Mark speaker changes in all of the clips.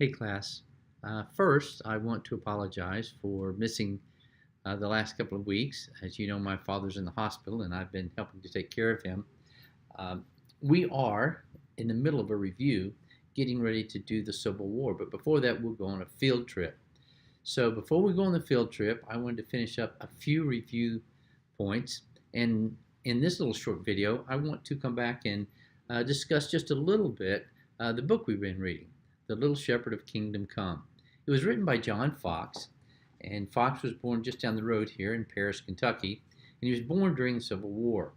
Speaker 1: Hey class. First, I want to apologize for missing the last couple of weeks. As you know, my father's in the hospital and I've been helping to take care of him. Um, we are in the middle of a review getting ready to do the Civil War, but before that, we'll go on a field trip. So before we go on the field trip, I wanted to finish up a few review points. And in this little short video, I want to come back and discuss just a little bit the book we've been reading, The Little Shepherd of Kingdom Come. It was written by John Fox, and Fox was born just down the road here in Paris, Kentucky, and he was born during the Civil War.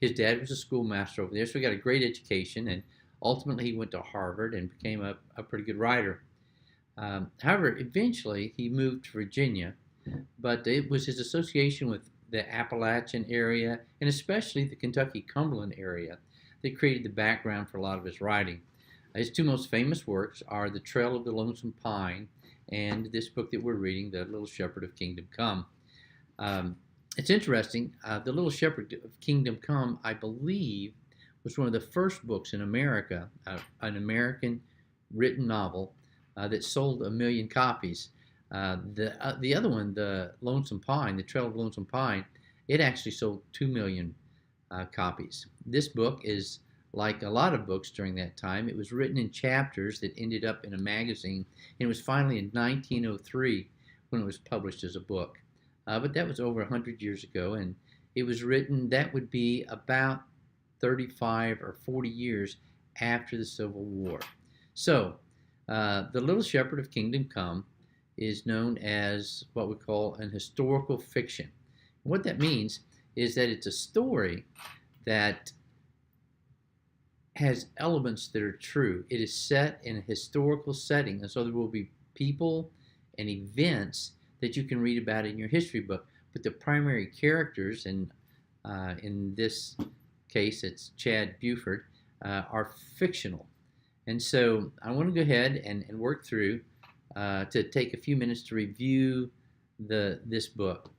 Speaker 1: His dad was a schoolmaster over there, so he got a great education, and ultimately he went to Harvard and became a pretty good writer. However, eventually he moved to Virginia, but it was his association with the Appalachian area and especially the Kentucky Cumberland area that created the background for a lot of his writing. His two most famous works are The Trail of the Lonesome Pine and this book that we're reading, The Little Shepherd of Kingdom Come. It's interesting, The Little Shepherd of Kingdom Come, I believe, was one of the first books in America, an American written novel that sold 1 million copies. The other one, The Lonesome Pine, The Trail of Lonesome Pine, it actually sold 2 million copies. This book is like a lot of books during that time. It was written in chapters that ended up in a magazine, and it was finally in 1903 when it was published as a book. But that was over 100 years ago, and it was written, that would be about 35 or 40 years after the Civil War. So, The Little Shepherd of Kingdom Come is known as what we call an historical fiction. And what that means is that it's a story that has elements that are true. It is set in a historical setting, and so there will be people and events that you can read about in your history book. But the primary characters, and in this case it's Chad Buford, are fictional. And so I want to go ahead and work through to take a few minutes to review this book.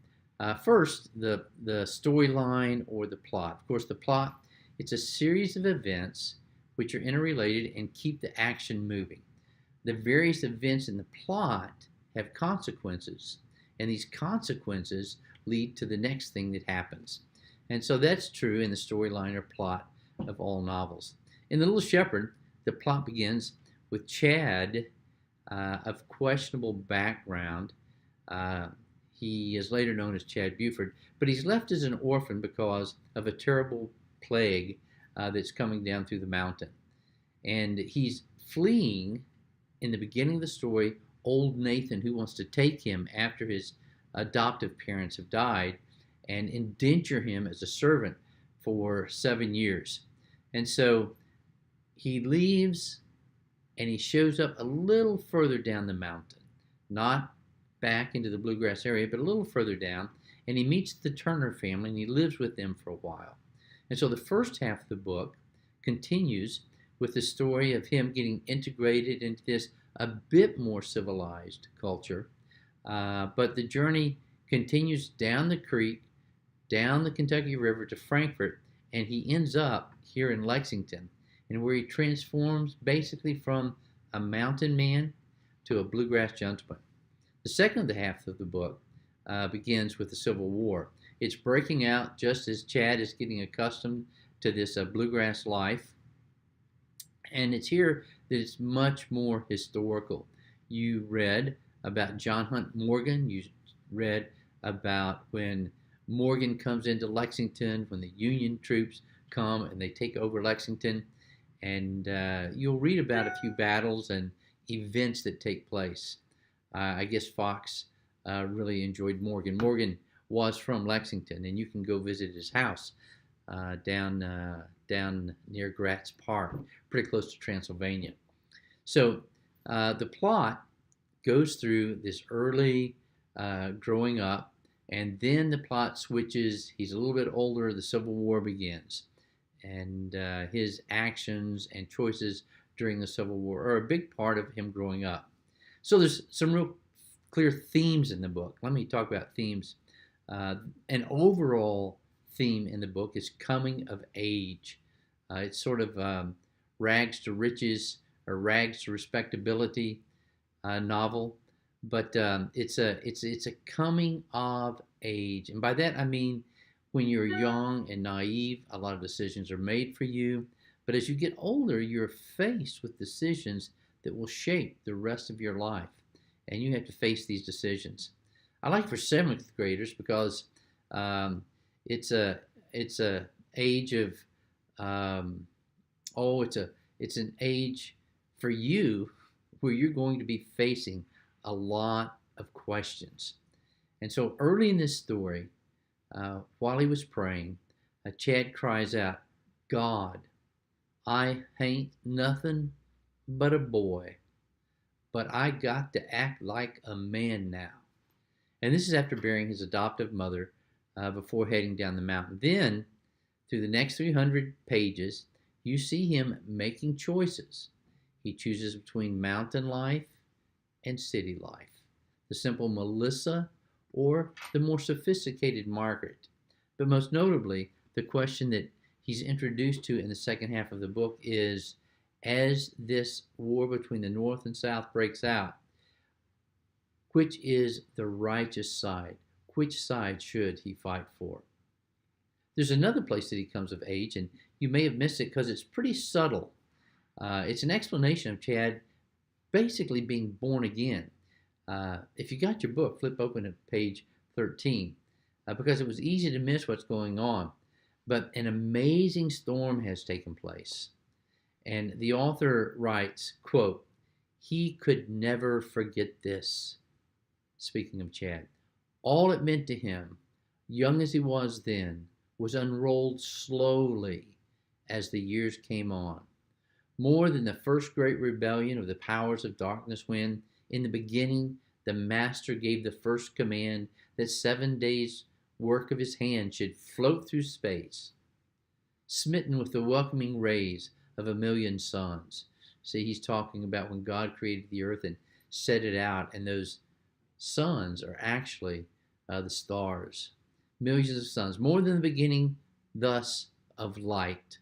Speaker 1: First, the storyline or the plot. Of course, the plot, it's a series of events which are interrelated and keep the action moving. The various events in the plot have consequences, and these consequences lead to the next thing that happens. And so that's true in the storyline or plot of all novels. In The Little Shepherd, the plot begins with Chad of questionable background. He is later known as Chad Buford, but he's left as an orphan because of a terrible plague that's coming down through the mountain. And he's fleeing, in the beginning of the story, old Nathan, who wants to take him after his adoptive parents have died and indenture him as a servant for 7 years. And so he leaves and he shows up a little further down the mountain, not back into the bluegrass area, but a little further down, and he meets the Turner family and he lives with them for a while. And so the first half of the book continues with the story of him getting integrated into this a bit more civilized culture, but the journey continues down the creek, down the Kentucky River to Frankfort, and he ends up here in Lexington, and where he transforms basically from a mountain man to a bluegrass gentleman. The second half of the book begins with the Civil War. It's breaking out just as Chad is getting accustomed to this bluegrass life, and it's here that it's much more historical. You read about John Hunt Morgan. You read about when Morgan comes into Lexington, when the Union troops come and they take over Lexington, and you'll read about a few battles and events that take place. I guess Fox really enjoyed Morgan. Morgan was from Lexington, and you can go visit his house down near Gratz Park, pretty close to Transylvania. So the plot goes through this early growing up, and then the plot switches. He's a little bit older. The Civil War begins, and his actions and choices during the Civil War are a big part of him growing up. So there's some real clear themes in the book. Let me talk about themes. An overall theme in the book is coming of age. It's sort of rags to riches or rags to respectability. novel, but it's a coming of age, and by that I mean when you're young and naive, a lot of decisions are made for you, but as you get older, you're faced with decisions that will shape the rest of your life, and you have to face these decisions. I like for seventh graders because um, it's a age of um, oh, it's an age for you where you're going to be facing a lot of questions. And so early in this story, while he was praying, Chad cries out, God, I ain't nothing but a boy, but I got to act like a man now. And this is after burying his adoptive mother before heading down the mountain. Then, through the next 300 pages, you see him making choices. He chooses between mountain life and city life, the simple Melissa or the more sophisticated Margaret. But most notably, the question that he's introduced to in the second half of the book is, as this war between the North and South breaks out, which is the righteous side? Which side should he fight for? There's another place that he comes of age, and you may have missed it because it's pretty subtle. It's an explanation of Chad basically being born again. If you got your book, flip open to page 13 because it was easy to miss what's going on. But an amazing storm has taken place. And the author writes, quote, he could never forget this. Speaking of Chad, all it meant to him, young as he was then, was unrolled slowly as the years came on. More than the first great rebellion of the powers of darkness when, in the beginning, the Master gave the first command that 7 days' work of his hand should float through space, smitten with the welcoming rays of a million suns. See, he's talking about when God created the earth and set it out, and those suns are actually the stars. Millions of suns, more than the beginning, thus, of light,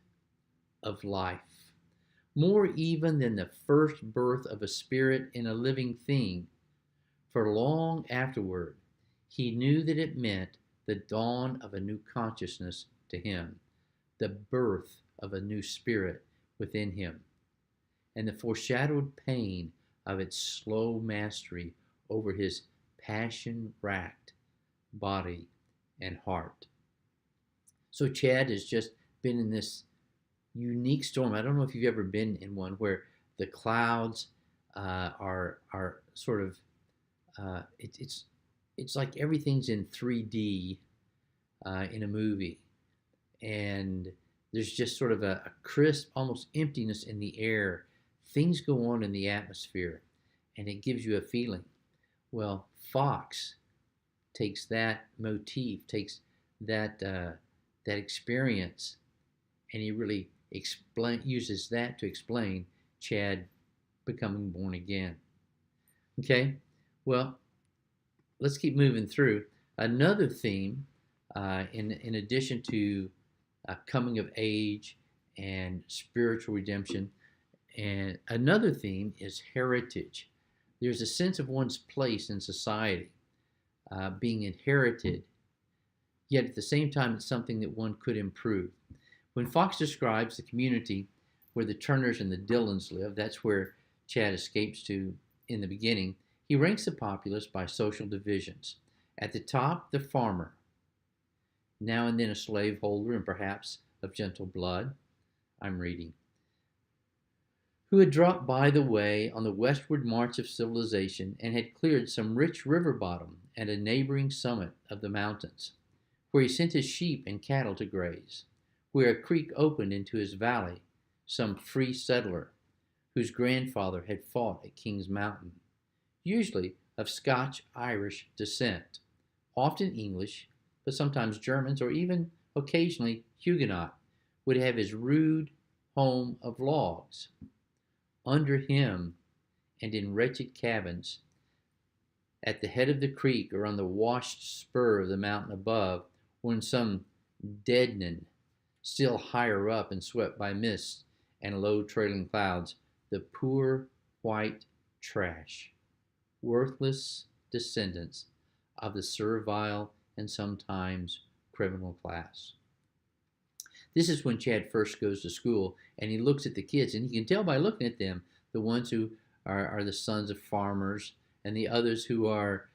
Speaker 1: of life. More even than the first birth of a spirit in a living thing. For long afterward, he knew that it meant the dawn of a new consciousness to him, the birth of a new spirit within him, and the foreshadowed pain of its slow mastery over his passion-racked body and heart. So Chad has just been in this unique storm. I don't know if you've ever been in one where the clouds are sort of it's like everything's in 3D in a movie, and there's just sort of a crisp, almost emptiness in the air. Things go on in the atmosphere, and it gives you a feeling. Well, Fox takes that motif, takes that experience, and he really uses that to explain Chad becoming born again. Okay, well, let's keep moving through. Another theme, in addition to coming of age and spiritual redemption, and another theme is heritage. There's a sense of one's place in society being inherited, yet at the same time, it's something that one could improve. When Fox describes the community where the Turners and the Dillons live, that's where Chad escapes to in the beginning, he ranks the populace by social divisions. At the top, the farmer, now and then a slaveholder and perhaps of gentle blood, I'm reading, who had dropped by the way on the westward march of civilization and had cleared some rich river bottom at a neighboring summit of the mountains, where he sent his sheep and cattle to graze, where a creek opened into his valley, some free settler whose grandfather had fought at King's Mountain, usually of Scotch-Irish descent, often English, but sometimes Germans or even occasionally Huguenot, would have his rude home of logs. Under him, and in wretched cabins, at the head of the creek or on the washed spur of the mountain above, or in some deadening, still higher up and swept by mist and low trailing clouds, the poor white trash. worthless descendants of the servile and sometimes criminal class. This is when Chad first goes to school and he looks at the kids, and he can tell by looking at them the ones who are the sons of farmers, and the others who are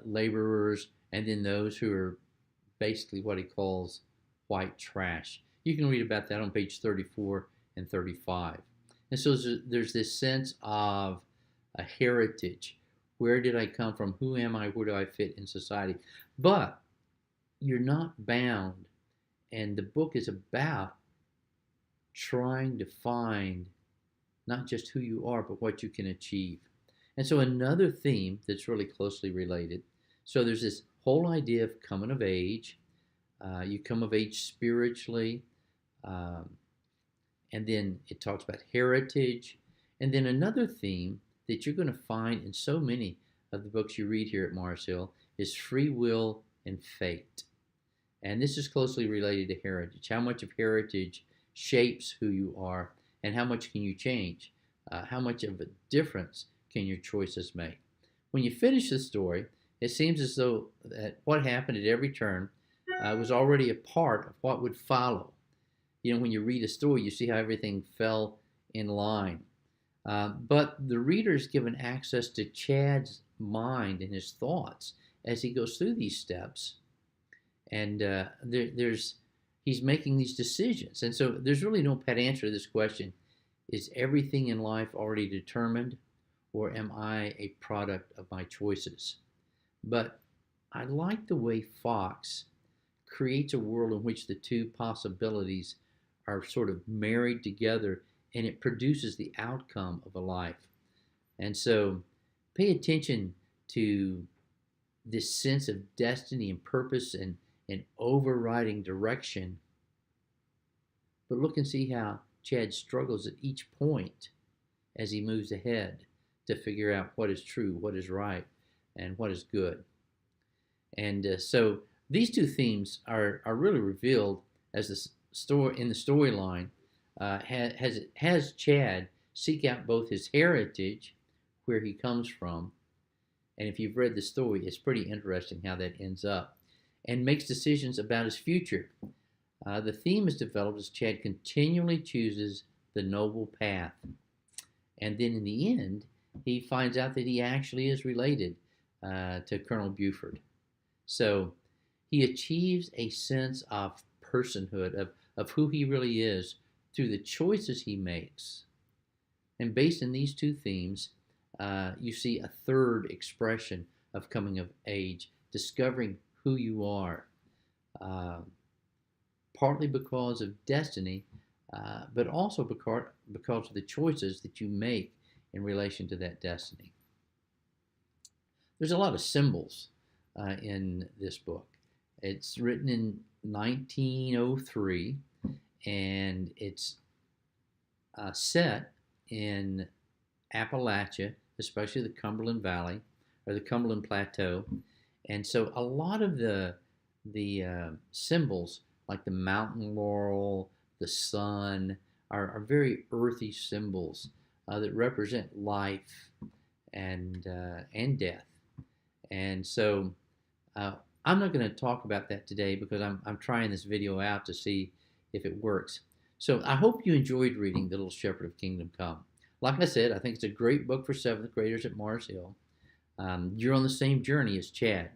Speaker 1: laborers, and then those who are basically what he calls white trash. You can read about that on page 34 and 35. And so there's this sense of a heritage. Where did I come from? Who am I? Where do I fit in society? But you're not bound. And the book is about trying to find not just who you are, but what you can achieve. And so another theme that's really closely related. So there's this whole idea of coming of age. You come of age spiritually. And then it talks about heritage. And then another theme that you're going to find in so many of the books you read here at Mars Hill is free will and fate. And this is closely related to heritage. How much of heritage shapes who you are, and how much can you change? How much of a difference can your choices make? When you finish the story, it seems as though that what happened at every turn was already a part of what would follow. You know, when you read a story, you see how everything fell in line. But the reader is given access to Chad's mind and his thoughts as he goes through these steps. And he's making these decisions. And so there's really no pat answer to this question. Is everything in life already determined, or am I a product of my choices? But I like the way Fox creates a world in which the two possibilities are sort of married together, and it produces the outcome of a life. And so pay attention to this sense of destiny and purpose and overriding direction. But look and see how Chad struggles at each point as he moves ahead to figure out what is true, what is right, and what is good. And so these two themes are really revealed as the story in the storyline has Chad seek out both his heritage, where he comes from, and if you've read the story, it's pretty interesting how that ends up, and makes decisions about his future. The theme is developed as Chad continually chooses the noble path. And then in the end, he finds out that he actually is related to Colonel Buford. So he achieves a sense of personhood, of who he really is, through the choices he makes. And based on these two themes, you see a third expression of coming of age, discovering who you are, partly because of destiny, but also because of the choices that you make in relation to that destiny. There's a lot of symbols in this book. It's written in 1903, and it's set in Appalachia, especially the Cumberland Valley or the Cumberland Plateau. And so a lot of the symbols, like the mountain laurel, the sun, are very earthy symbols that represent life and death. And so I'm not going to talk about that today because I'm trying this video out to see if it works. So I hope you enjoyed reading The Little Shepherd of Kingdom Come. Like I said, I think it's a great book for 7th graders at Mars Hill. You're on the same journey as Chad.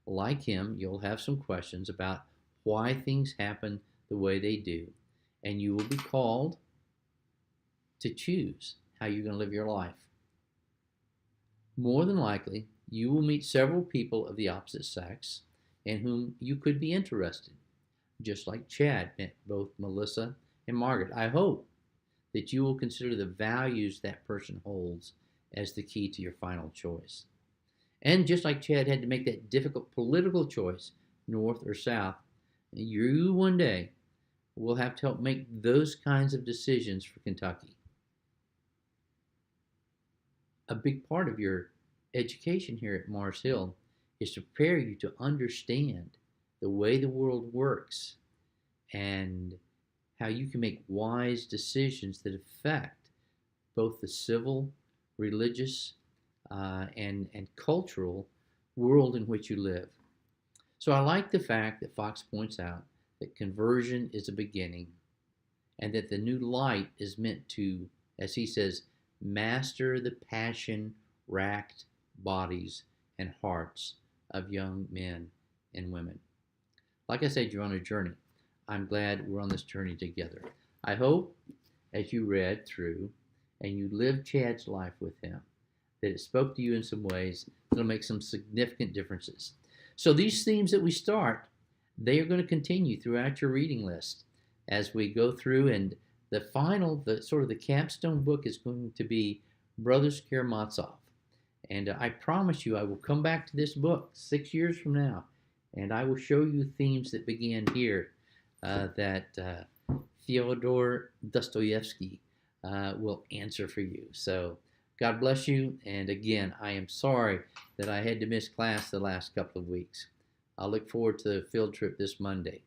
Speaker 1: Like him, you'll have some questions about why things happen the way they do, and you will be called to choose how you're going to live your life. More than likely, you will meet several people of the opposite sex in whom you could be interested, just like Chad met both Melissa and Margaret. I hope that you will consider the values that person holds as the key to your final choice. And just like Chad had to make that difficult political choice, north or south, you one day will have to help make those kinds of decisions for Kentucky. A big part of your education here at Mars Hill is to prepare you to understand the way the world works and how you can make wise decisions that affect both the civil, religious, and cultural world in which you live. So I like the fact that Fox points out that conversion is a beginning and that the new light is meant to, as he says, master the passion racked bodies and hearts of young men and women. Like I said, you're on a journey. I'm glad we're on this journey together. I hope as you read through and you lived Chad's life with him, that it spoke to you in some ways that'll make some significant differences. So these themes that we start, they are going to continue throughout your reading list as we go through. And the final, the sort of the capstone book is going to be Brothers Karamazov. And I promise you, I will come back to this book 6 years from now, and I will show you themes that began here that Fyodor Dostoevsky will answer for you. So God bless you. And again, I am sorry that I had to miss class the last couple of weeks. I'll look forward to the field trip this Monday.